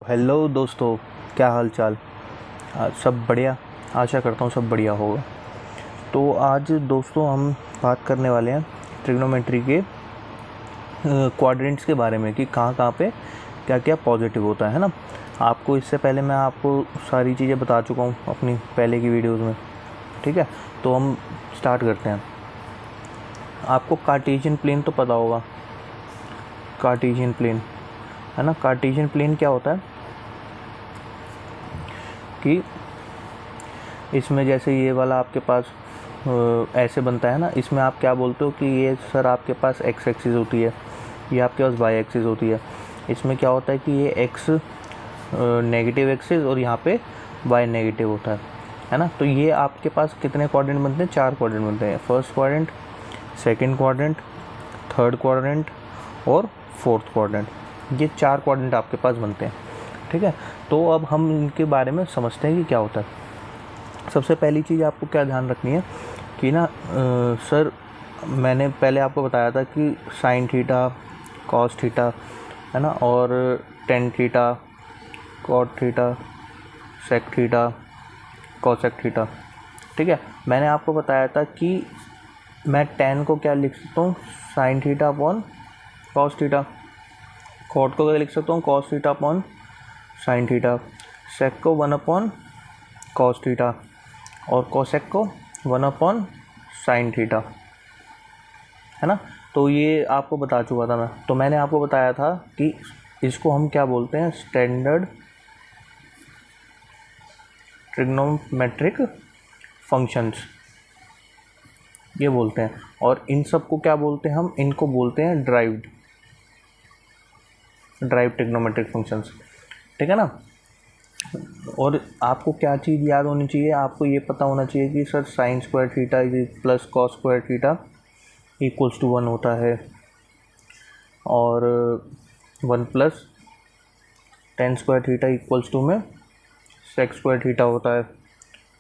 Hello दोस्तों, क्या हाल चाल। सब बढ़िया। आशा करता हूँ सब बढ़िया होगा। तो आज दोस्तों हम बात करने वाले हैं ट्रिग्नोमेट्री के क्वाड्रेंट्स के बारे में कि कहाँ कहाँ पे क्या क्या पॉजिटिव होता है ना। आपको इससे पहले मैं आपको सारी चीज़ें बता चुका हूँ अपनी पहले की वीडियोज़ में। ठीक है, तो हम स्टार्ट करते हैं। आपको कार्टेशियन प्लेन तो पता होगा, कार्टेशियन प्लेन है ना। कार्टेशियन प्लेन क्या होता है कि इसमें जैसे ये वाला आपके पास ऐसे बनता है ना, इसमें आप क्या बोलते हो कि ये सर आपके पास एक्स एक्सिस होती है, ये आपके पास वाई एक्सिस होती है। इसमें क्या होता है कि ये एक्स नेगेटिव एक्सिस और यहाँ पे वाई नेगेटिव होता है ना। तो ये आपके पास कितने क्वाड्रेंट बनते हैं? 4 क्वाड्रेंट बनते हैं। First quadrant, second quadrant, third quadrant और फोर्थ क्वाड्रेंट। ये 4 क्वाड्रेंट आपके पास बनते हैं। ठीक है, तो अब हम इनके बारे में समझते हैं कि क्या होता है। सबसे पहली चीज़ आपको क्या ध्यान रखनी है कि ना सर मैंने पहले आपको बताया था कि साइन थीटा, कॉस थीटा है ना, और tan theta, cot theta, sec theta, cosec theta. ठीक है, मैंने आपको बताया था कि मैं टेन को क्या लिख सकता हूँ? Sine theta upon cos theta. Cot को क्या लिख सकता हूँ? Cos theta upon sine theta. Sec को 1 अपॉन कॉस थीटा और कोसेक को 1 अपॉन साइन थीटा, है ना। तो ये आपको बता चुका था मैं। तो मैंने आपको बताया था कि इसको हम क्या बोलते हैं? स्टैंडर्ड ट्रिग्नोमेट्रिक फंक्शंस ये बोलते हैं। और इन सब को क्या बोलते हैं? हम इनको बोलते हैं ड्राइव्ड ट्रिग्नोमेट्रिक फंक्शंस। ठीक है ना। और आपको क्या चीज़ याद होनी चाहिए? आपको ये पता होना चाहिए कि sir sine square theta plus cos square theta equals to 1 होता है, और 1 plus tan square theta equals to में सेक स्क्वायर थीटा होता है।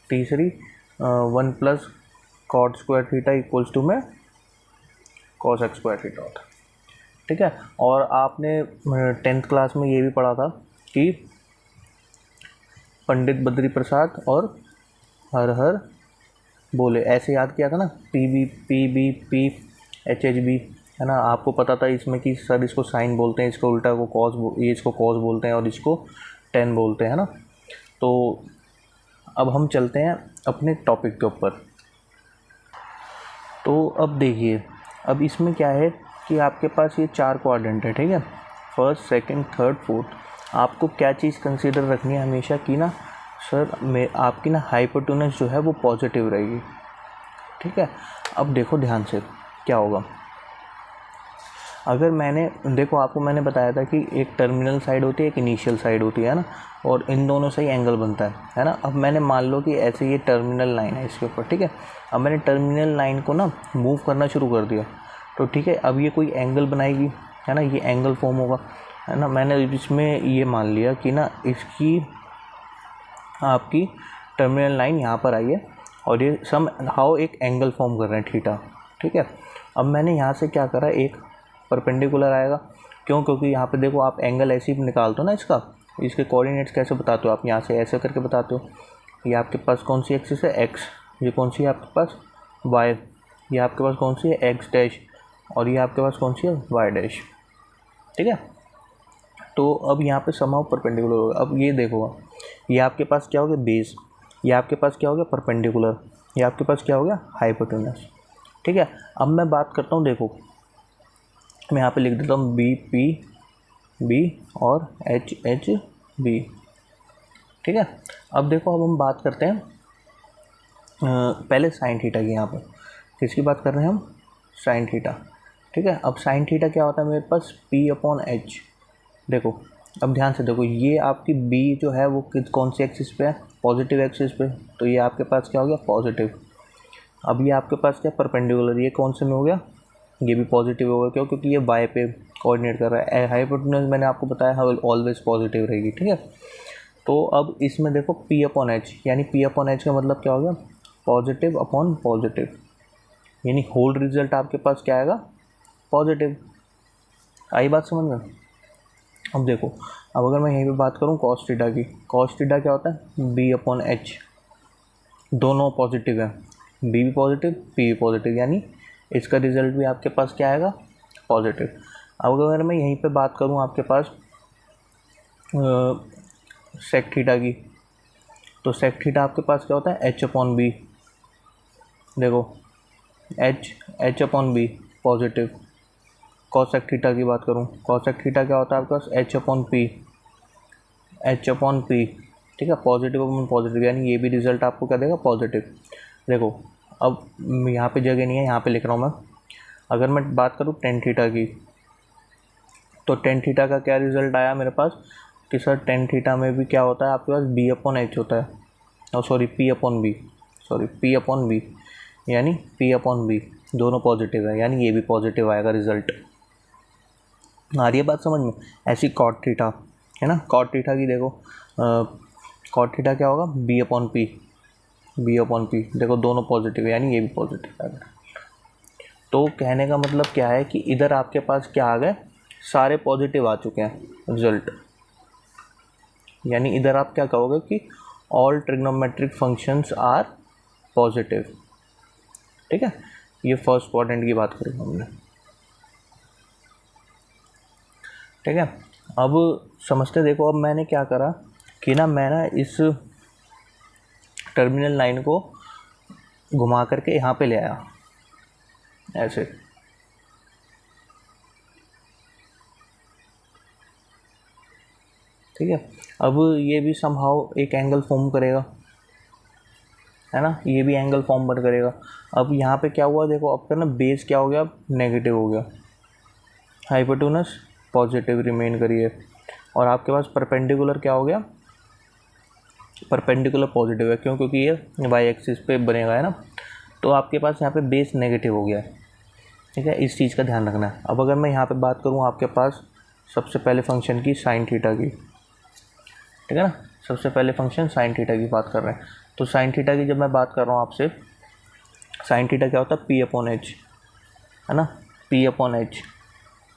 तीसरी 1 plus cot square theta equals to में कॉसेक स्क्वायर थीटा होता है। ठीक है, और आपने 10th क्लास में ये भी पढ़ा था कि पंडित बद्री प्रसाद और हर हर बोले, ऐसे याद किया था ना, पी एच एच बी, है ना। आपको पता था इसमें कि सर इसको साइन बोलते हैं, इसको उल्टा को कॉस, ये इसको कॉस बोलते हैं और इसको टेन बोलते हैं ना। तो अब हम चलते हैं अपने टॉपिक के ऊपर। तो अब देखिए, अब इसमें क्या है कि आपके पास ये 4 क्वाड्रेंट है। ठीक है, फर्स्ट, सेकंड, थर्ड, फोर्थ। आपको क्या चीज़ कंसीडर रखनी है हमेशा कि ना सर आपकी ना हाइपोटेन्यूज जो है वो पॉजिटिव रहेगी। ठीक है, अब देखो ध्यान से क्या होगा। अगर देखो आपको मैंने बताया था कि एक टर्मिनल साइड होती है, एक इनिशियल साइड होती है ना, और इन दोनों से ही एंगल बनता है ना। अब मैंने मान लो कि ऐसे ये टर्मिनल लाइन है इसके ऊपर। ठीक है, अब मैंने टर्मिनल लाइन को ना मूव करना शुरू कर दिया, तो ठीक है, अब ये कोई एंगल बनाएगी, है ना, ये एंगल फॉर्म होगा, है ना। मैंने इसमें ये मान लिया कि ना इसकी आपकी टर्मिनल लाइन यहाँ पर आई है और ये सम हाउ एक एंगल फॉर्म कर रहे हैं थीटा। ठीक है, अब मैंने यहाँ से क्या करा, एक परपेंडिकुलर आएगा। क्यों? क्योंकि यहाँ पे देखो आप एंगल ऐसे ही निकालते हो ना, इसके कोऑर्डिनेट्स कैसे बताते हो आप? यहाँ से ऐसे करके बताते हो। ये आपके पास कौन सी एक्सिस है? एक्स। ये कौन सी है आपके पास? वाई। ये आपके पास कौन सी है? X dash. और ये आपके पास कौन सी है? Y dash. ठीक है, तो अब यहाँ पे समहाउ परपेंडिकुलर होगा। अब ये देखो, ये आपके पास क्या हो गया? बेस। ये आपके पास क्या हो गया? परपेंडिकुलर। ये आपके पास क्या हो गया? हाइपोटेन्यूज। ठीक है, अब मैं बात करता हूँ, देखो मैं यहाँ पे लिख देता हूँ बी पी बी और एच एच बी। ठीक है, अब देखो, अब हम बात करते हैं पहले साइन थीटा की। यहाँ पर किसकी बात कर रहे हैं हम? Sine theta. ठीक है, अब साइन थीटा क्या होता है मेरे पास? P upon H. देखो अब ध्यान से देखो, ये आपकी बी जो है वो कौन सी एक्सिस पे है? पॉजिटिव एक्सिस पे। तो ये आपके पास क्या हो गया? पॉजिटिव। अब ये आपके पास क्या? परपेंडिकुलर। ये कौन से में हो गया? ये भी पॉजिटिव होगा। क्यों? क्योंकि ये वाई पे कोऑर्डिनेट कर रहा है। हाइपोटेन्यूज मैंने आपको बताया ऑलवेज पॉजिटिव रहेगी। ठीक है, तो अब इसमें देखो पी अपॉन एच, यानी पी अपॉन एच का मतलब क्या हो गया? पॉजिटिव अपॉन पॉजिटिव, यानी होल रिजल्ट आपके पास क्या आएगा? पॉजिटिव। आई बात समझ में? अब देखो, अब अगर मैं यहीं पे बात करूँ कॉस थीटा की, कॉस थीटा क्या होता है, बी अपॉन एच, दोनों पॉजिटिव है, बी भी पॉजिटिव पी भी पॉजिटिव, यानी इसका रिजल्ट भी आपके पास क्या आएगा, पॉजिटिव। अब अगर मैं यहीं पे बात करूँ आपके पास सेक थीटा की, तो सेक थीटा आपके पास क्या होता है, एच अपॉन बी, देखो h upon b positive. Cosec theta की बात करूँ, कॉसेक थीटा क्या होता है आपके पास, एच अपॉन पी, ठीक है, पॉजिटिव अपॉन पॉजिटिव, यानी ये भी रिजल्ट आपको क्या देगा, पॉजिटिव। देखो अब यहाँ पे जगह नहीं है, यहाँ पे लिख रहा हूँ मैं। अगर मैं बात करूँ टेन थीटा की, तो टेन थीटा का क्या रिजल्ट आया मेरे पास कि सर टेन थीटा में भी क्या होता है आपके पास, बी अपॉन एच होता है, और सॉरी पी अपॉन बी, यानी पी अपॉन बी दोनों पॉजिटिव है, यानी ये भी पॉजिटिव आएगा रिजल्ट। आ रही है बात समझ में। ऐसी कॉट थीटा है ना, कॉट थीटा की देखो, कॉट थीटा क्या होगा, बी अपॉन पी, देखो दोनों पॉजिटिव है, यानी ये भी पॉजिटिव आएगा। तो कहने का मतलब क्या है कि इधर आपके पास क्या आ गए, सारे पॉजिटिव आ चुके हैं रिजल्ट, यानी इधर आप क्या कहोगे कि all trigonometric functions are positive, ठीक है। ये फर्स्ट क्वाड्रेंट की बात करें हमने, ठीक है। अब समझते, देखो अब मैंने क्या करा कि ना मैं ना इस टर्मिनल लाइन को घुमा करके यहाँ पे ले आया ऐसे, ठीक है। अब ये भी समहाउ एक एंगल फॉर्म करेगा, है ना, ये भी एंगल फॉर्म बन करेगा। अब यहाँ पे क्या हुआ, देखो अब ना बेस क्या हो गया, नेगेटिव हो गया, हाइपोटेनस पॉजिटिव रिमेन करिए, और आपके पास परपेंडिकुलर क्या हो गया, परपेंडिकुलर पॉजिटिव है, क्यों, क्योंकि ये वाई एक्सिस पे बनेगा, है ना। तो आपके पास यहाँ पे बेस नेगेटिव हो गया है, ठीक है, इस चीज़ का ध्यान रखना है। अब अगर मैं यहाँ पे बात करूँ आपके पास सबसे पहले फंक्शन की, साइन थीटा की, ठीक है ना, सबसे पहले फंक्शन साइन थीटा की बात कर रहे हैं। तो साइन थीटा की जब मैं बात कर रहा हूँ आपसे, साइन थीटा क्या होता है, पी अपॉन एच, है ना, पी अपॉन एच।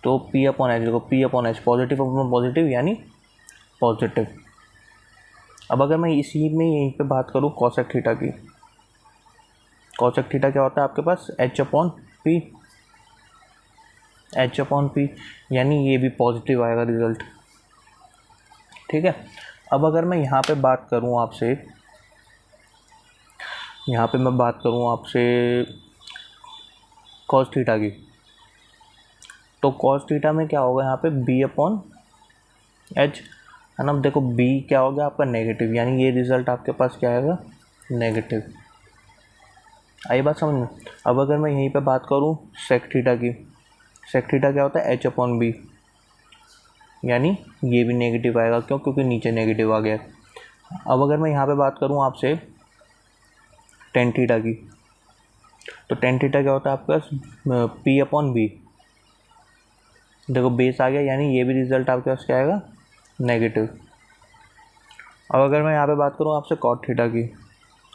तो पी अपॉन एच, देखो P upon H positive upon positive, यानी पॉजिटिव। अब अगर मैं इसी में यहीं पे बात करूँ कॉसेक थीटा की, कॉसेक थीटा क्या होता है आपके पास, एच अपॉन पी, यानी ये भी पॉजिटिव आएगा रिजल्ट, ठीक है। अब अगर मैं यहाँ पे बात करूँ आपसे, यहाँ पे मैं बात करूँ आपसे कॉस थीटा की, तो कॉस थीटा में क्या होगा यहाँ पे, बी अपॉन एच, है ना। देखो बी क्या हो गया आपका, नेगेटिव, यानी ये रिज़ल्ट आपके पास क्या आएगा, नेगेटिव। आई बात समझ में। अब अगर मैं यहीं पे बात करूँ सेक थीटा की, सेक थीटा क्या होता है, एच अपॉन बी, यानी ये भी नेगेटिव आएगा, क्यों, क्योंकि नीचे नेगेटिव आ गया। अब अगर मैं यहाँ पे बात करूँ आपसे टेन थीटा की, तो टेन थीटा क्या होता है आपके पास, पी अपॉन बी, देखो बेस आ गया, यानी ये भी रिजल्ट आपके पास क्या आएगा, नेगेटिव। अब अगर मैं यहाँ पे बात करूँ आपसे कॉट थीटा की,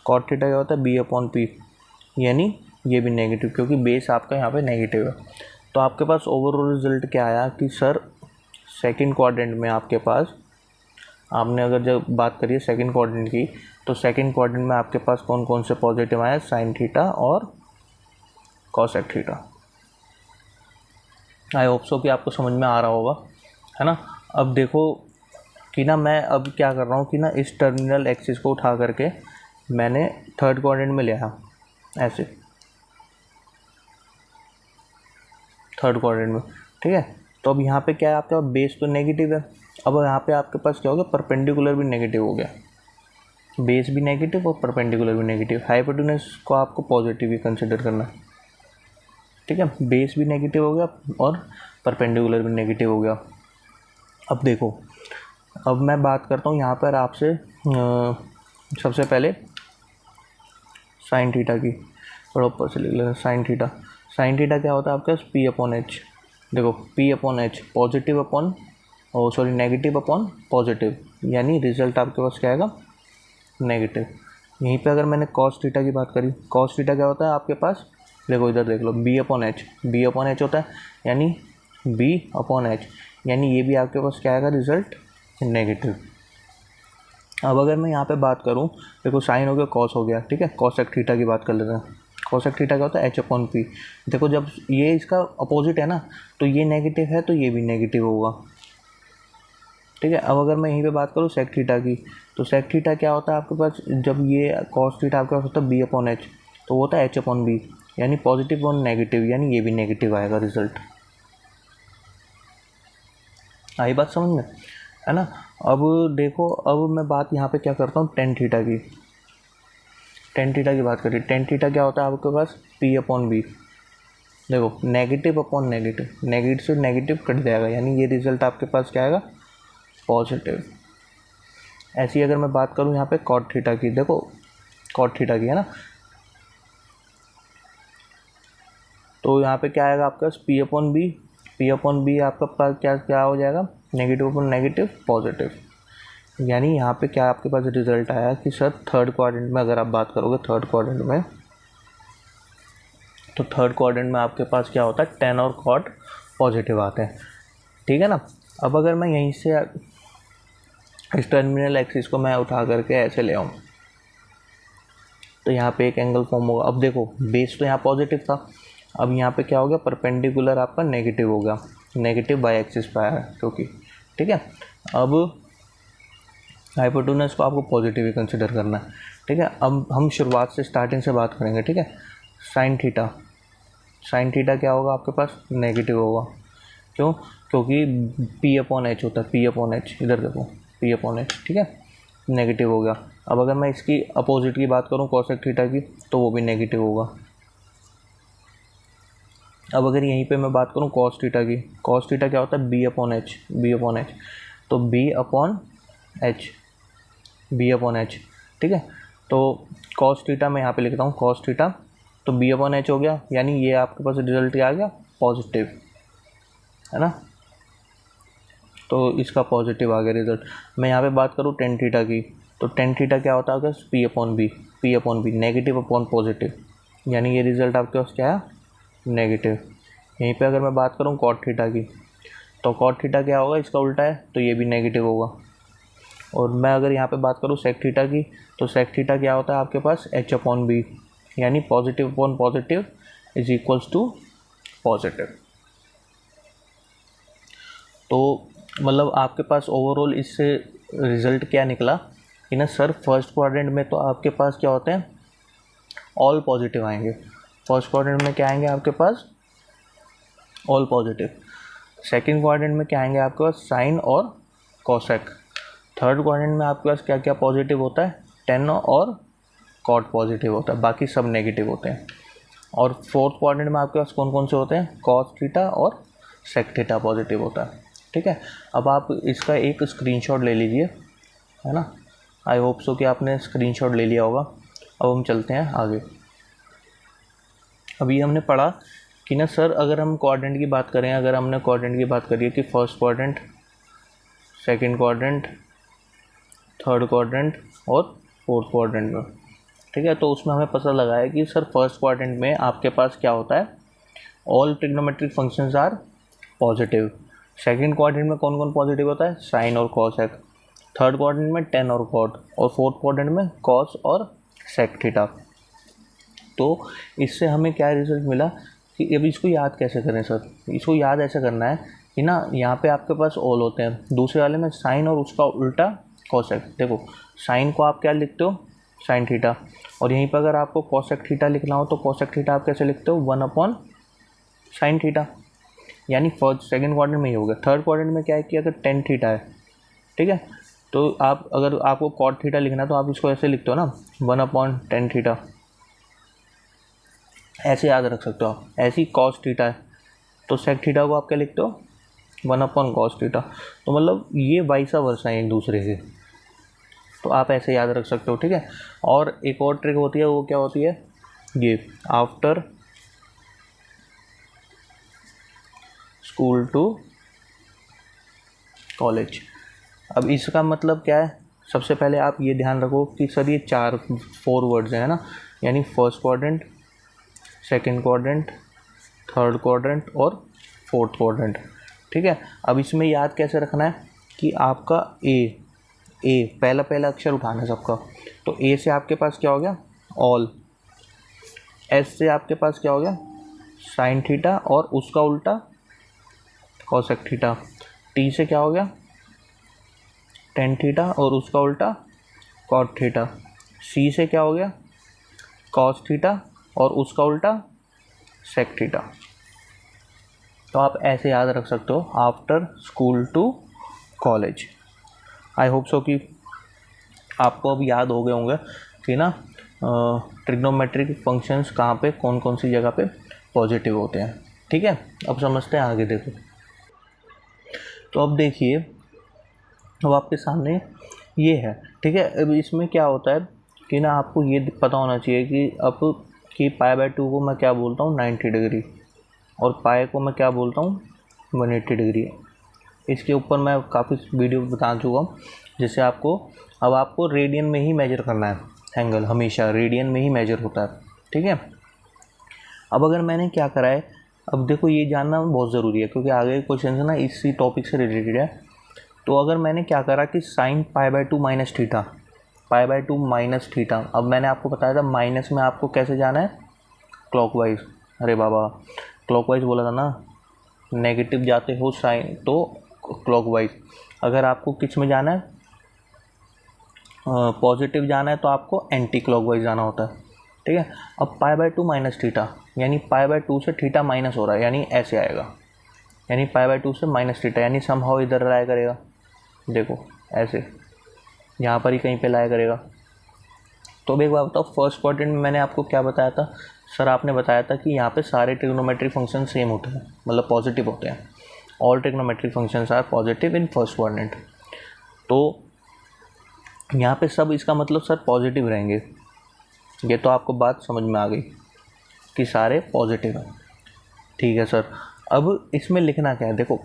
कॉट थीटा क्या होता है, बी अपॉन पी, यानी ये भी नेगेटिव, क्योंकि बेस आपका यहाँ पे नेगेटिव है। तो आपके पास ओवरऑल रिजल्ट क्या आया कि सर सेकंड क्वाड्रेंट में आपके पास, आपने अगर जब बात करिए सेकंड क्वाड्रेंट की, तो सेकंड क्वाड्रेंट में आपके पास कौन कौन से पॉजिटिव आए, साइन थीटा और कॉसेक थीटा। आई होप सो कि आपको समझ में आ रहा होगा, है ना। अब देखो कि ना मैं अब क्या कर रहा हूँ कि ना इस टर्मिनल एक्सिस को उठा करके मैंने थर्ड क्वाड्रेंट में ले आया ऐसे, थर्ड क्वाड्रेंट में, ठीक है। तो अब यहाँ पे क्या है, आपका बेस तो नेगेटिव है, अब यहाँ पे आपके पास क्या हो गया, परपेंडिकुलर भी नेगेटिव हो गया, बेस भी नेगेटिव और परपेंडिकुलर भी नेगेटिव। हाइपोटेनस को आपको पॉजिटिव ही कंसिडर करना है, ठीक है, बेस भी नेगेटिव हो गया और परपेंडिकुलर भी नेगेटिव हो गया। अब देखो, अब मैं बात करता हूँ यहाँ पर आपसे सबसे पहले साइन थीटा की, थोड़ा ऊपर से लिख लेना, साइन थीटा। साइन थीटा क्या होता है आपके पास, पी अपॉन एच, देखो P upon H positive upon, sorry negative upon positive, यानी रिजल्ट आपके पास क्या आएगा, नेगेटिव। यहीं पे अगर मैंने कॉस थीटा की बात करी, कॉस थीटा क्या होता है आपके पास, देखो इधर देख लो, बी अपॉन एच होता है, यानी बी अपॉन एच, यानी ये भी आपके पास क्या आएगा रिजल्ट नेगेटिव। अब अगर मैं यहाँ पे बात करूँ, देखो साइन हो गया, कॉस हो गया, ठीक है, कॉसेक थीटा की बात कर लेते हैं। कॉसेक थीटा क्या होता है, h/p। देखो जब ये इसका अपोजिट है ना, तो ये नेगेटिव है तो ये भी नेगेटिव होगा, ठीक है। अब अगर मैं यहीं पे बात करूँ सेक थीटा की, तो सेक थीटा क्या होता है आपके पास, जब ये कॉस थीटा आपके पास होता है b/h, तो वो होता है h/b, यानी पॉजिटिव और नेगेटिव, यानी ये भी नेगेटिव आएगा रिजल्ट। आई बात समझ में, है ना। अब देखो, अब मैं बात यहाँ पे क्या करता हूँ, टेन थीटा की। टेन थीटा की बात करिए, टेन थीटा क्या होता है आपके पास, p/b। देखो नेगेटिव अपॉन नेगेटिव, नेगेटिव से नेगेटिव कट जाएगा, यानी ये रिजल्ट आपके पास क्या आएगा, पॉजिटिव। ऐसी अगर मैं बात करूँ यहाँ पे कॉट थीटा की, देखो कॉट थीटा की, है ना, तो यहाँ पे क्या आएगा आपका p/b। p/b आपका पास क्या क्या हो जाएगा, नेगेटिव अपॉन नेगेटिव पॉजिटिव। यानी यहाँ पे क्या आपके पास रिजल्ट आया कि सर थर्ड क्वाड्रेंट में अगर आप बात करोगे, थर्ड क्वाड्रेंट में, तो थर्ड क्वाड्रेंट में आपके पास क्या होता है, टेन और कॉट पॉजिटिव आते हैं, ठीक है ना। अब अगर मैं यहीं से इस टर्मिनल एक्सिस को मैं उठा करके ऐसे ले आऊँ, तो यहाँ पे एक एंगल फॉर्म होगा। अब देखो बेस तो यहाँ पॉजिटिव था, अब यहाँ पे क्या हो गया, परपेंडिकुलर आपका नेगेटिव हो गया, नेगेटिव बाई एक्सिस पे आया है क्योंकि, ठीक है। अब हाइपोटेन्यूज को आपको पॉजिटिव ही कंसिडर करना है, ठीक है। अब हम शुरुआत से स्टार्टिंग से बात करेंगे, ठीक है। साइन थीटा, साइन थीटा क्या होगा आपके पास, नेगेटिव होगा, क्यों, क्योंकि p/h होता है, p/h, इधर देखो p/h, ठीक है, नेगेटिव हो गया। अब अगर मैं इसकी अपोजिट की बात करूँ कॉसेक थीटा की, तो वो भी नेगेटिव होगा। अब अगर यहीं पे मैं बात करूँ कॉस थीटा की, कॉस थीटा क्या होता है, b/h, b/h, तो b/h, b/h, ठीक है। तो कॉस थीटा मैं यहाँ पे लिखता हूँ कॉस थीटा, तो b/h हो गया, यानी ये आपके पास रिजल्ट क्या आ गया, पॉजिटिव, है ना, तो इसका पॉजिटिव आ गया रिजल्ट। मैं यहाँ पे बात करूँ टेन थीटा की, तो टेन थीटा क्या होता है, p/b, p/b, negative upon positive, यानी ये रिजल्ट आपके पास क्या है, नेगेटिव। यहीं पे अगर मैं बात करूँ कॉट थीटा की, तो कॉट थीटा क्या होगा, इसका उल्टा है, तो ये भी नेगेटिव होगा। और मैं अगर यहाँ पे बात करूँ सेक थीटा की, तो सेक थीटा क्या होता है आपके पास, h/b, यानी positive upon positive is equals to positive. तो मतलब आपके पास ओवरऑल इससे रिज़ल्ट क्या निकला कि ना सर, फर्स्ट क्वाड्रेंट में तो आपके पास क्या होते हैं, ऑल पॉजिटिव आएंगे। फर्स्ट क्वाड्रेंट में क्या आएंगे आपके पास, ऑल पॉजिटिव। सेकंड क्वाड्रेंट में क्या आएंगे आपके पास, साइन और कॉसेक। थर्ड क्वाड्रेंट में आपके पास क्या क्या पॉजिटिव होता है, टेन और कॉट पॉजिटिव होता है, बाकी सब नेगेटिव होते हैं। और फोर्थ क्वाड्रेंट में आपके पास कौन कौन से होते हैं, कॉस थीटा और सेक थीटा पॉजिटिव होता है, ठीक है। अब आप इसका एक स्क्रीनशॉट ले लीजिए, है ना, आई होप सो कि आपने स्क्रीनशॉट ले लिया होगा। अब हम चलते हैं आगे। अभी हमने पढ़ा कि ना सर, अगर हम क्वाड्रेंट की बात करें, अगर हमने क्वाड्रेंट की बात करी है कि first quadrant, second quadrant, third quadrant और फोर्थ क्वाड्रेंट में, ठीक है, तो उसमें हमें पता लगा है कि सर फर्स्ट क्वाड्रेंट में आपके पास क्या होता है, all trigonometric functions are positive. Second quadrant में कौन कौन पॉजिटिव होता है, साइन और कॉसेक। थर्ड क्वाड्रेंट में टेन और कॉट, और फोर्थ क्वाड्रेंट में कॉस और सेक थीटा। तो इससे हमें क्या रिजल्ट मिला कि अब इसको याद कैसे करें सर, इसको याद ऐसे करना है कि ना यहाँ पे आपके पास ऑल होते हैं, दूसरे वाले में साइन और उसका उल्टा कॉसेक। देखो साइन को आप क्या लिखते हो, साइन थीटा, और यहीं पर अगर आपको कॉसेक थीटा लिखना हो तो कॉसेक थीटा आप कैसे लिखते हो, 1/sin थीटा, यानी फर्स्ट सेकंड क्वाड्रेंट में ही हो गया। थर्ड क्वाड्रेंट में क्या है कि अगर टेन थीटा है, ठीक है, तो आप अगर आपको कॉट थीटा लिखना है तो आप इसको ऐसे लिखते हो ना, 1/10 थीटा, ऐसे याद रख सकते हो आप। ऐसी कॉस थीटा है तो सेक थीटा को आप क्या लिखते हो, 1/cos थीटा। तो मतलब ये वाइसा वर्सा है एक दूसरे से, तो आप ऐसे याद रख सकते हो, ठीक है। और एक और ट्रिक होती है, वो क्या होती है, ये आफ्टर स्कूल टू कॉलेज। अब इसका मतलब क्या है, सबसे पहले आप ये ध्यान रखो कि सर ये 4 वर्ड्स हैं ना, यानी first quadrant, second quadrant, third quadrant और फोर्थ क्वाड्रेंट, ठीक है। अब इसमें याद कैसे रखना है कि आपका ए पहला अक्षर उठाना है सबका। तो ए से आपके पास क्या हो गया ऑल, एस से आपके पास क्या हो गया साइन थीटा और उसका उल्टा कॉसेक थीटा, टी से क्या हो गया टेन थीटा और उसका उल्टा कॉट थीटा, सी से क्या हो गया कॉस थीटा और उसका उल्टा सेक थीटा। तो आप ऐसे याद रख सकते हो after school to college. I hope so कि आपको अब याद हो गए होंगे कि ना ट्रिग्नोमेट्रिक फंक्शंस कहाँ पे कौन कौन सी जगह पे पॉजिटिव होते हैं। ठीक है, अब समझते हैं आगे। देखो तो अब देखिए, अब आपके सामने ये है। ठीक है, अब इसमें क्या होता है कि ना आपको ये पता होना चाहिए कि अब कि π/2 को मैं क्या बोलता हूँ 90 डिग्री और पाई को मैं क्या बोलता हूँ 180 डिग्री। इसके ऊपर मैं काफ़ी वीडियो बता चुका हूँ, जिससे आपको रेडियन में ही मेजर करना है एंगल, हमेशा रेडियन में ही मेजर होता है। ठीक है, अब अगर मैंने क्या करा है, अब देखो ये जानना बहुत ज़रूरी है क्योंकि आगे क्वेश्चन है ना इसी टॉपिक से रिलेटेड है। तो अगर मैंने क्या करा कि sine π/2 minus theta, π/2 minus theta, अब मैंने आपको बताया था माइनस में आपको कैसे जाना है क्लॉकवाइज। अरे बाबा क्लॉकवाइज बोला था ना, नेगेटिव जाते हो साइन तो क्लॉकवाइज। अगर आपको किस में जाना है पॉजिटिव जाना है तो आपको एंटी क्लॉकवाइज जाना होता है। ठीक है, अब π/2 माइनस थीटा यानी π/2 से थीटा माइनस हो रहा है, यानी ऐसे आएगा, यानी π/2 से माइनस थीटा, यानी समहाउ इधर लाया करेगा। देखो ऐसे यहाँ पर ही कहीं पे लाया करेगा। तो अब एक बात बताओ, फर्स्ट क्वाड्रेंट में मैंने आपको क्या बताया था सर, आपने बताया था कि यहाँ पे सारे ट्रिग्नोमेट्रिक फंक्शन सेम होते हैं, मतलब पॉजिटिव होते हैं। All trigonometric functions are positive in first quadrant. तो यहाँ पे सब इसका मतलब सर पॉजिटिव रहेंगे। ये तो आपको बात समझ में आ गई कि सारे पॉजिटिव हैं। ठीक है सर, अब इसमें लिखना क्या है, देखो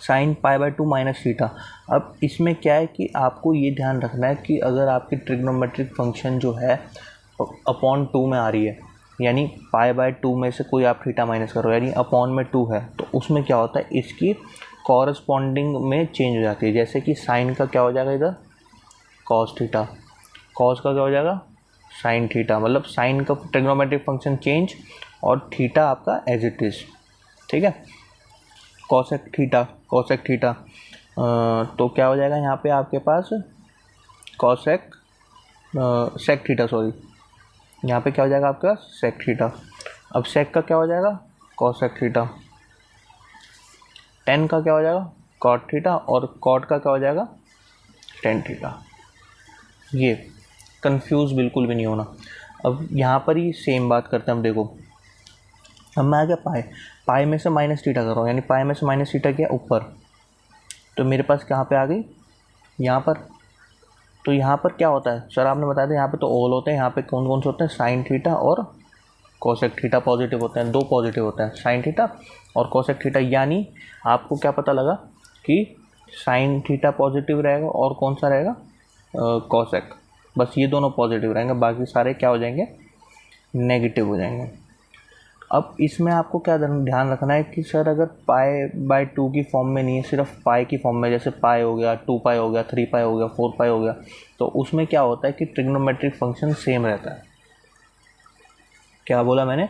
साइन π/2 माइनस थीटा। अब इसमें क्या है कि आपको ये ध्यान रखना है कि अगर आपकी ट्रिग्नोमेट्रिक फंक्शन जो है अपॉन 2 में आ रही है, यानी π/2 में से कोई आप थीटा माइनस करो, यानी अपॉन में 2 है, तो उसमें क्या होता है इसकी कॉरस्पॉन्डिंग में चेंज हो जाती है। जैसे कि साइन का क्या हो जाएगा इधर कॉस थीटा, कॉस का क्या हो जाएगा साइन थीटा, मतलब साइन का ट्रिग्नोमेट्रिक फंक्शन चेंज और थीटा आपका एज इट इज़। ठीक है, कॉसेक थीटा तो क्या हो जाएगा यहाँ पे आपके पास कॉसेक सेक थीटा, सॉरी यहाँ पे क्या हो जाएगा आपका सेक थीटा। अब सेक का क्या हो जाएगा कॉसेक थीटा, टेन का क्या हो जाएगा कॉट थीटा और कॉट का क्या हो जाएगा टेन थीटा। ये कंफ्यूज बिल्कुल भी नहीं होना। अब यहाँ पर ही सेम बात करते हैं हम। देखो अब मैं आ गया पाई में से माइनस थीटा कर रहा हूँ, यानी पाई में से माइनस थीटा किया ऊपर, तो मेरे पास कहाँ पे आ गई यहाँ पर। तो यहाँ पर क्या होता है सर, आपने बताया था यहाँ पे तो ऑल होते हैं, यहाँ पे कौन कौन से होते हैं साइन थीटा और कोसेक थीटा पॉजिटिव होते हैं, दो पॉजिटिव होता है साइन थीटा और कोसेक थीटा। यानी आपको क्या पता लगा कि साइन थीटा पॉजिटिव रहेगा और कौन सा रहेगा कोसेक, बस ये दोनों पॉजिटिव रहेंगे, बाकी सारे क्या हो जाएंगे नेगेटिव हो जाएंगे। अब इसमें आपको क्या ध्यान रखना है कि सर अगर π/2 की फॉर्म में नहीं है, सिर्फ पाई की फॉर्म में, जैसे पाई हो गया 2 पाई हो गया 3 पाई हो गया 4 पाई हो गया, तो उसमें क्या होता है कि ट्रिग्नोमेट्रिक फंक्शन सेम रहता है। क्या बोला मैंने,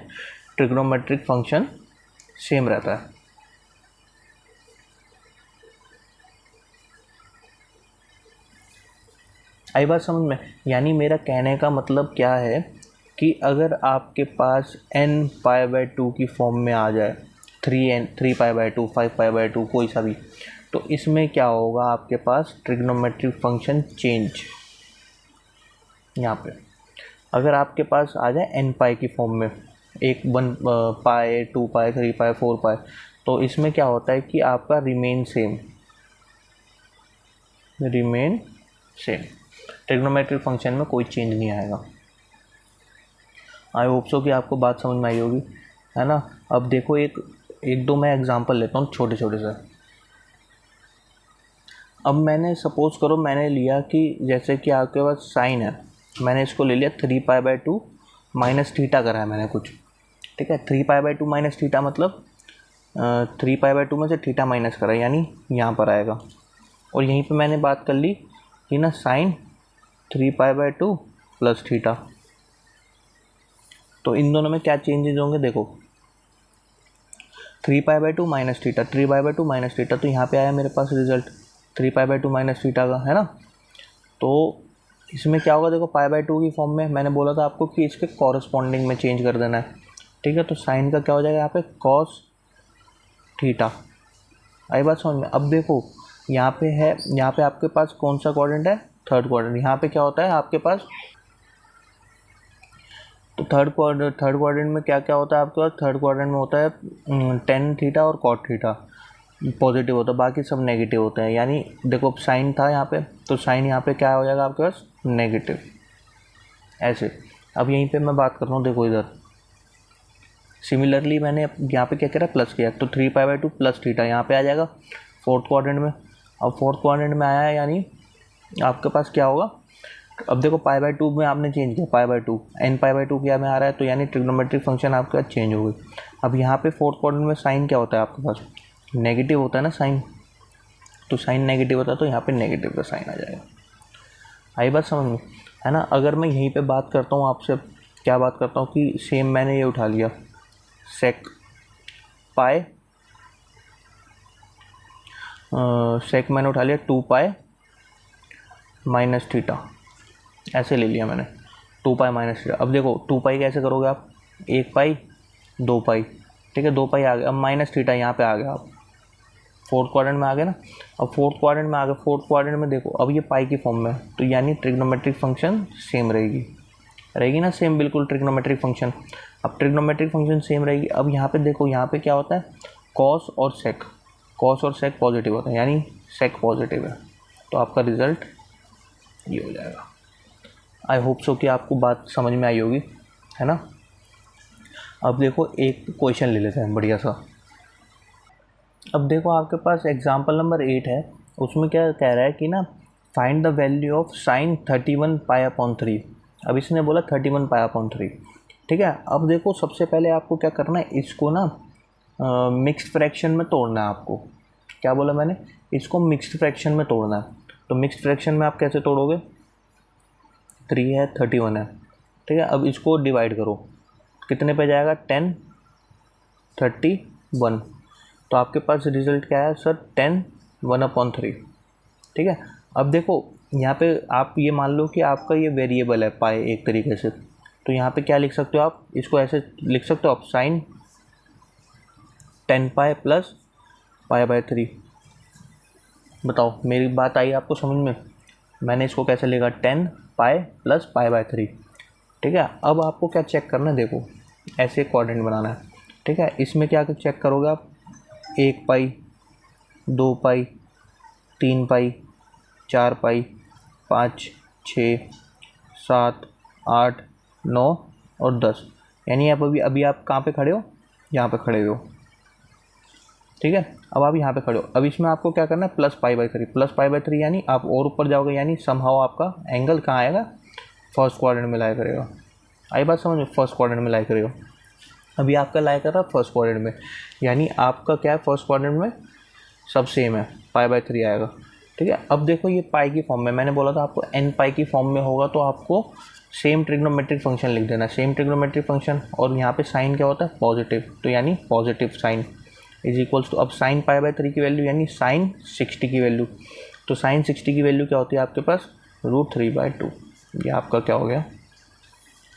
ट्रिग्नोमेट्रिक फंक्शन सेम रहता है। आई बात समझ में, यानी मेरा कहने का मतलब क्या है कि अगर आपके पास n π/2 की फॉर्म में आ जाए, 3 π/2 5 π/2 कोई सा भी, तो इसमें क्या होगा आपके पास ट्रिग्नोमेट्रिक फंक्शन चेंज। यहाँ पे अगर आपके पास आ जाए n पाई की फॉर्म में, 1 पाई 2 पाई 3 पाई 4 पाई, तो इसमें क्या होता है कि आपका रिमेन सेम ट्रिग्नोमेट्रिक फंक्शन में कोई चेंज नहीं आएगा। आई होप सो कि आपको बात समझ में आई होगी, है ना। अब देखो एक दो मैं एग्जांपल लेता हूँ छोटे छोटे से। अब मैंने सपोज़ करो मैंने लिया कि जैसे कि आपके पास साइन है, मैंने इसको ले लिया 3 π/2 माइनस थीटा करा है मैंने कुछ। ठीक है, 3 π/2 माइनस थीटा मतलब 3π/2 में से थीटा माइनस करा यानी यहाँ पर आएगा। और यहीं पे मैंने बात कर ली कि ना साइन 3π/2 प्लस थीटा। तो इन दोनों में क्या चेंजेस होंगे देखो, 3π/2 माइनस थीटा, 3π/2 माइनस थीटा, तो यहाँ पे आया मेरे पास रिजल्ट 3π/2 माइनस थीटा का, है ना। तो इसमें क्या होगा देखो, π/2 की फॉर्म में मैंने बोला था आपको कि इसके कॉरस्पॉन्डिंग में चेंज कर देना है, ठीक है। तो साइन का क्या हो जाएगा यहाँ पे कॉस थीटा। आई बात समझ में। अब देखो यहाँ पे है, यहाँ पे आपके पास कौन सा क्वाड्रेंट है, थर्ड क्वाड्रेंट। यहाँ पे क्या होता है आपके पास, तो थर्ड क्वाड्रेंट में क्या क्या होता है आपके पास, थर्ड क्वाड्रेंट में होता है टेन थीटा और कॉट थीटा पॉजिटिव होता है, बाकी सब नेगेटिव होते हैं। यानी देखो अब साइन था यहाँ पे, तो साइन यहाँ पे क्या हो जाएगा आपके पास नेगेटिव, ऐसे। अब यहीं पे मैं बात कर रहा हूँ, देखो इधर सिमिलरली मैंने यहाँ पे क्या करा, प्लस किया, तो 3π/2 प्लस थीटा यहाँ पे आ जाएगा फोर्थ क्वाड्रेंट में। अब फोर्थ क्वाड्रेंट में आया है यानी आपके पास क्या होगा, अब देखो π/2 में आपने चेंज किया, π/2 nπ/2 क्या में आ रहा है, तो यानी ट्रिग्नोमेट्रिक फंक्शन आपके पास चेंज हो गई। अब यहाँ पे फोर्थ क्वाड्रेंट में साइन क्या होता है आपके पास, नेगेटिव होता है ना साइन, तो साइन नेगेटिव होता है, तो यहाँ पे नेगेटिव का साइन आ जाएगा। आई बात समझ में, है ना। अगर मैं यहीं पे बात करता हूँ आपसे, क्या बात करता हूँ कि सेम मैंने ये उठा लिया सेक पाई, सेक मैंने उठा लिया 2π माइनस थीटा, ऐसे ले लिया मैंने 2π माइनस थीटा। अब देखो 2π कैसे करोगे आप, 1π 2π, ठीक है, 2π आ गया। अब माइनस थीटा यहाँ पे आ गया, आप फोर्थ क्वाड्रेंट में आ गए ना। अब फोर्थ क्वाड्रेंट में आ गए, फोर्थ क्वाड्रेंट में देखो अब ये पाई की फॉर्म में है, तो यानी ट्रिग्नोमेट्रिक फंक्शन सेम रहेगी ना, सेम बिल्कुल ट्रिग्नोमेट्रिक फंक्शन। अब ट्रिग्नोमेट्रिक फंक्शन सेम रहेगी। अब यहाँ पे देखो, यहाँ पे क्या होता है, कॉस और सेक, कॉस और सेक पॉजिटिव होता है, यानी सेक पॉजिटिव है, तो आपका रिजल्ट ये हो जाएगा। आई होप सो कि आपको बात समझ में आई होगी, है ना। अब देखो एक क्वेश्चन ले लेते हैं बढ़िया सा। अब देखो आपके पास एग्जाम्पल नंबर 8 है, उसमें क्या कह रहा है कि ना find the value of sine 31π/3। अब इसने बोला 31π/3, ठीक है। अब देखो सबसे पहले आपको क्या करना है, इसको ना मिक्स्ड फ्रैक्शन में तोड़ना है आपको। क्या बोला मैंने, इसको मिक्स्ड फ्रैक्शन में तोड़ना है। तो मिक्स्ड फ्रैक्शन में आप कैसे तोड़ोगे, 3 है 31 है, ठीक है। अब इसको डिवाइड करो, कितने पे जाएगा, 10 31, तो आपके पास रिजल्ट क्या है सर, 10 1/3, ठीक है। अब देखो यहाँ पे आप ये मान लो कि आपका ये वेरिएबल है पाई एक तरीके से, तो यहाँ पे क्या लिख सकते हो आप, इसको ऐसे लिख सकते हो आप, साइन 10π प्लस π/3। बताओ मेरी बात आई आपको समझ में, मैंने इसको कैसे लिखा, 10π प्लस π/3, ठीक है। अब आपको क्या चेक करना है, देखो ऐसे क्वाड्रेंट बनाना है, ठीक है। इसमें क्या चेक करोगे आप, 1π 2π 3π 4π 5 6 7 8 9 और 10, यानी आप अभी आप कहाँ पे खड़े हो, यहाँ पे खड़े हो, ठीक है। अब आप यहाँ पे खड़े हो। अब इसमें आपको क्या करना है, प्लस π/3, प्लस π/3 यानी आप और ऊपर जाओगे, यानी समहाउ आपका एंगल कहाँ आएगा, फर्स्ट क्वाड्रेंट में लाया करेगा। आई बात समझ में, फर्स्ट क्वाड्रेंट में लाया करेगा। अभी आपका लाया कर रहा है फर्स्ट क्वाड्रेंट में, यानी आपका क्या है, फर्स्ट क्वाड्रेंट में सब सेम है, π/3 आएगा, ठीक है। अब देखो ये पाई की फॉर्म में, मैंने बोला था आपको nπ की फॉर्म में होगा, तो आपको सेम ट्रिग्नोमेट्रिक फंक्शन लिख देना, सेम ट्रिग्नोमेट्रिक फंक्शन। और यहाँ पे साइन क्या होता है, पॉजिटिव, तो यानी positive sine is equals to, अब साइन π/3 की वैल्यू यानी साइन 60 की वैल्यू, तो साइन 60 की वैल्यू क्या होती है आपके पास, √3/2। ये आपका क्या हो गया,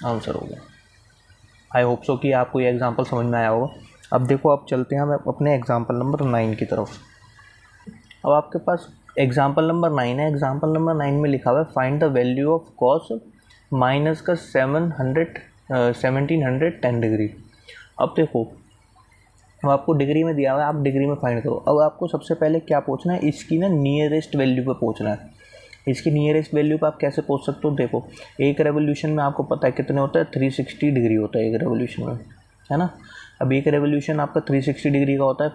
आंसर हो गया। आई होप सो कि आपको ये एग्जांपल समझ में आया होगा। अब देखो अब चलते हैं हम अपने एग्जांपल नंबर 9 की तरफ। अब आपके पास एग्जांपल नंबर 9 है, एग्जांपल नंबर 9 में लिखा हुआ है find the value of cos minus का 1710 डिग्री। अब देखो अब आपको डिग्री में दिया हुआ है, आप डिग्री में फाइंड करो। अब आपको सबसे पहले क्या पूछना है, इसकी ना नियरेस्ट वैल्यू पे पूछना है। इसकी नियरेस्ट वैल्यू पे आप कैसे पूछ सकते हो, देखो एक रेवोल्यूशन में आपको पता है कितने होता है, 360 डिग्री होता है एक रेवोल्यूशन में, है ना। अब एक रेवोल्यूशन आपका 360 डिग्री का होता है,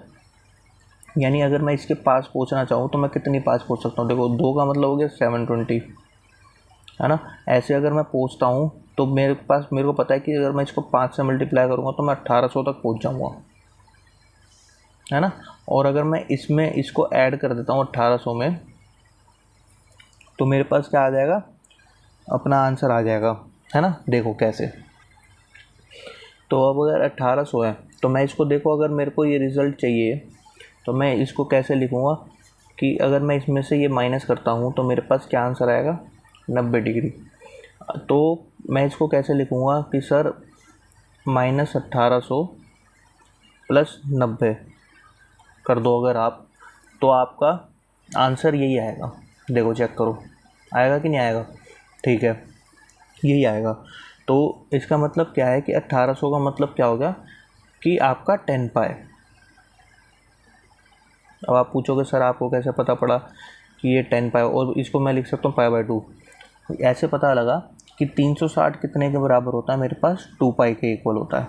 यानी अगर मैं इसके पास पहुंचना चाहूँ तो मैं कितनी पास पहुंच सकता हूँ, देखो 2 का मतलब हो गया 720, है ना। ऐसे अगर मैं पहुंचता हूँ तो मेरे को पता है कि अगर मैं इसको 5 से मल्टीप्लाई करूँगा तो मैं 1800 तक पहुँच जाऊँगा, है ना। और अगर मैं इसमें इसको ऐड कर देता हूँ 1800 में, तो मेरे पास क्या आ जाएगा, अपना आंसर आ जाएगा, है ना। देखो कैसे, तो अब अगर 1800 है तो मैं इसको देखो, अगर मेरे को ये रिज़ल्ट चाहिए तो मैं इसको कैसे लिखूँगा कि अगर मैं इसमें से ये माइनस करता हूँ तो मेरे पास क्या आंसर आएगा, 90 डिग्री। तो मैं इसको कैसे लिखूँगा कि सर -1800 प्लस 90 कर दो अगर आप, तो आपका आंसर यही आएगा। देखो चेक करो, आएगा कि नहीं आएगा, ठीक है, यही आएगा। तो इसका मतलब क्या है कि 1800 का मतलब क्या होगा कि आपका 10 पाई। अब आप पूछोगे सर आपको कैसे पता पड़ा कि ये 10 पाई, और इसको मैं लिख सकता हूँ π/2। ऐसे पता लगा कि 360 कितने के बराबर होता है, मेरे पास 2 पाई के इक्वल होता है।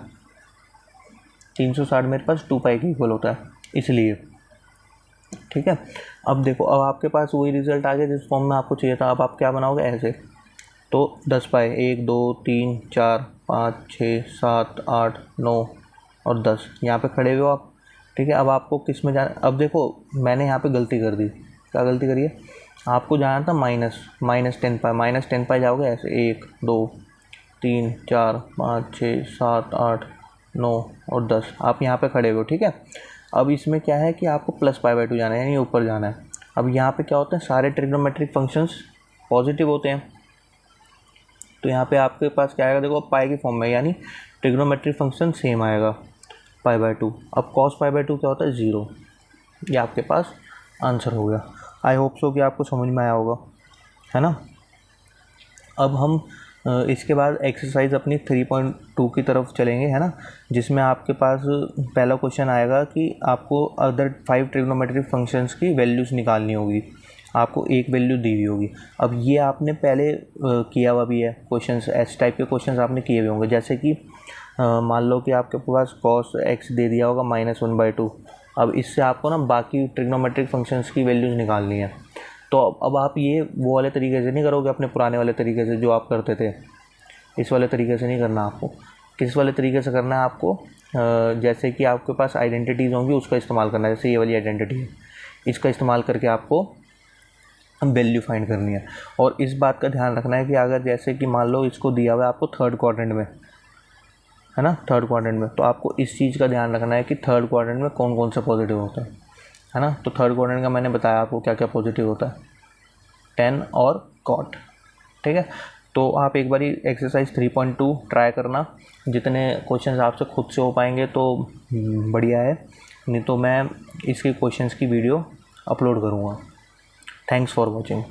360 मेरे पास 2 पाई के इक्वल होता है, इसलिए, ठीक है। अब देखो, अब आपके पास वही रिज़ल्ट आ गया जिस फॉर्म में आपको चाहिए था। अब आप क्या बनाओगे ऐसे, तो 10 पाई, 1 2 3 4 5 6 7 8 9 और 10 यहाँ पे खड़े हुए हो आप, ठीक है। अब आपको किस में जाना, अब देखो मैंने यहाँ पे गलती कर दी। क्या गलती करी है, आपको जाना था -10 पाई, -10 पाई जाओगे ऐसे 1 2 3 4 5 6 7 8 9 और 10, आप यहाँ पे खड़े हुए हो, ठीक है। अब इसमें क्या है कि आपको +π/2 जाना है, यानी ऊपर जाना है। अब यहाँ पे क्या होता है, सारे ट्रिग्नोमेट्रिक फंक्शंस पॉजिटिव होते हैं, तो यहाँ पे आपके पास क्या आएगा, देखो पाई की फॉर्म में, यानी ट्रिग्नोमेट्रिक फंक्शन सेम आएगा π/2। अब cos π/2 क्या होता है, 0। ये आपके पास आंसर हो गया। आई होप सो कि आपको समझ में आया होगा, है ना। अब हम इसके बाद एक्सरसाइज अपनी 3.2 की तरफ चलेंगे, है ना, जिसमें आपके पास पहला क्वेश्चन आएगा कि आपको अदर 5 ट्रिग्नोमेट्रिक फंक्शंस की वैल्यूज़ निकालनी होगी। आपको एक वैल्यू दी हुई होगी। अब ये आपने पहले किया हुआ भी है क्वेश्चंस, ऐसे टाइप के क्वेश्चंस आपने किए हुए होंगे, जैसे कि मान लो कि आपके पास cos x दे दिया होगा -1/2। अब इससे आपको ना बाकी ट्रिग्नोमेट्रिक फंक्शंस की वैल्यूज़ निकालनी है। तो अब आप ये वो वाले तरीके से नहीं करोगे, अपने पुराने वाले तरीके से जो आप करते थे, इस वाले तरीके से नहीं करना आपको। किस वाले तरीके से करना है आपको, जैसे कि आपके पास आइडेंटिटीज़ होंगी उसका इस्तेमाल करना है। जैसे ये वाली आइडेंटिटी है, इसका इस्तेमाल करके आपको वैल्यू फाइंड करनी है। और इस बात का ध्यान रखना है कि अगर जैसे कि मान लो इसको दिया हुआ है आपको थर्ड क्वाड्रेंट में, है ना, थर्ड क्वाड्रेंट में, तो आपको इस चीज़ का ध्यान रखना है कि थर्ड क्वाड्रेंट में कौन कौन सा पॉजिटिव होता है ना। तो थर्ड क्वाड्रेंट का मैंने बताया आपको क्या क्या पॉजिटिव होता है, 10 और cot, ठीक है। तो आप एक बारी एक्सरसाइज 3.2 ट्राई करना, जितने क्वेश्चंस आपसे खुद से हो पाएंगे तो बढ़िया है, नहीं तो मैं इसके क्वेश्चंस की वीडियो अपलोड करूँगा। Thanks for watching.